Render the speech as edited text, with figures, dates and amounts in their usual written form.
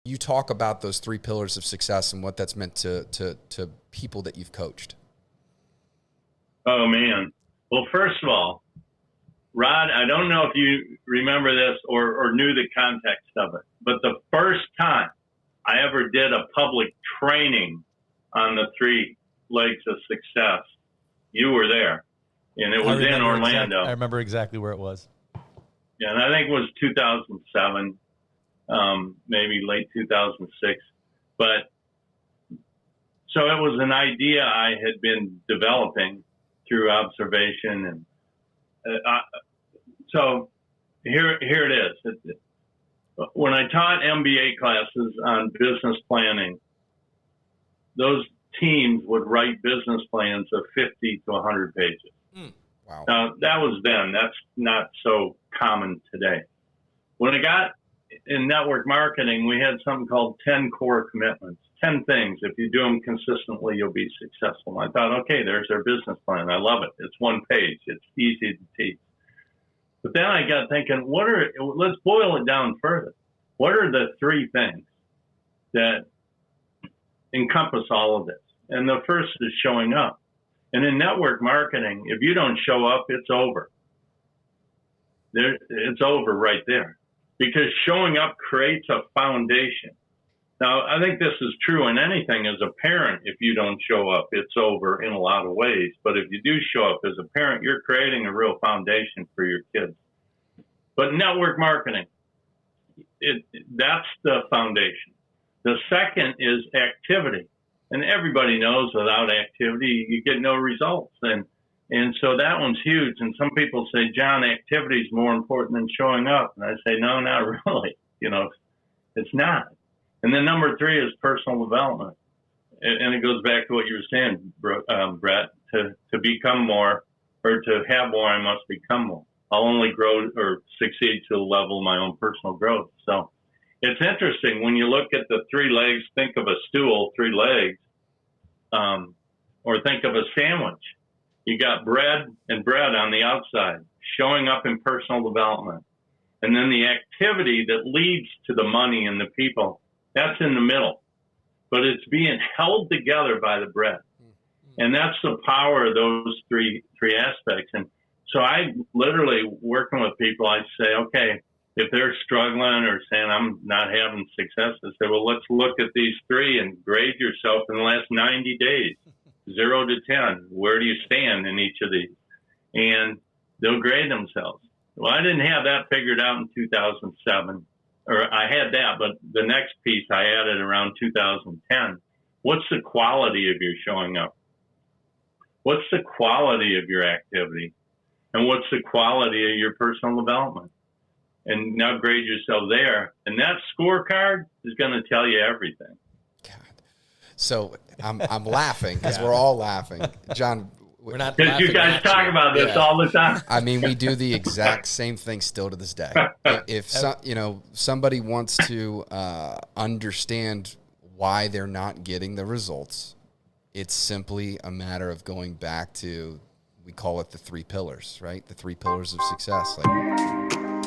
you talk about those 3 pillars of success and what that's meant to people that you've coached? Oh, man. Well, first of all, Rod, I don't know if you remember this or knew the context of it, but the first time I ever did a public training on the 3 legs of success, you were there, and it was in Orlando. I remember exactly where it was. Yeah, and I think it was 2007, maybe late 2006. But so it was an idea I had been developing through observation, and so here it is. When I taught MBA classes on business planning, those teams would write business plans of 50 to 100 pages. Wow. Now, that was then. That's not so common today. When I got in network marketing, we had something called 10 core commitments, 10 things. If you do them consistently, you'll be successful. And I thought, okay, there's our business plan. I love it. It's 1 page. It's easy to teach. But then I got thinking, let's boil it down further. What are the 3 things that encompass all of this? And the first is showing up. And in network marketing, if you don't show up, it's over. It's over right there, because showing up creates a foundation. Now, I think this is true in anything. As a parent, if you don't show up, it's over in a lot of ways. But if you do show up as a parent, you're creating a real foundation for your kids. But network marketing, that's the foundation. The second is activity. And everybody knows without activity, you get no results. And so that one's huge. And some people say, John, activity is more important than showing up. And I say, no, not really. It's not. And then number 3 is personal development. And it goes back to what you were saying, Brett, to become more, or to have more, I must become more. I'll only grow or succeed to the level of my own personal growth. So it's interesting when you look at the 3 legs, think of a stool, 3 legs, or think of a sandwich. You got bread on the outside, showing up in personal development. And then the activity that leads to the money and the people, that's in the middle. But it's being held together by the bread. And that's the power of those three aspects. And so I literally, working with people, I say, okay, if they're struggling or saying I'm not having success, I say, well, let's look at these 3 and grade yourself in the last 90 days, 0 to 10. Where do you stand in each of these? And they'll grade themselves. Well, I didn't have that figured out in 2007, or I had that, but the next piece I added around 2010. What's the quality of your showing up? What's the quality of your activity? And what's the quality of your personal development? And now grade yourself there. And that scorecard is going to tell you everything. God. So I'm laughing because we're all laughing. John, we're not. Because you guys talk about this all the time. I mean, we do the exact same thing still to this day. If somebody wants to understand why they're not getting the results, it's simply a matter of going back to, we call it the 3 pillars, right? The 3 pillars of success. Like,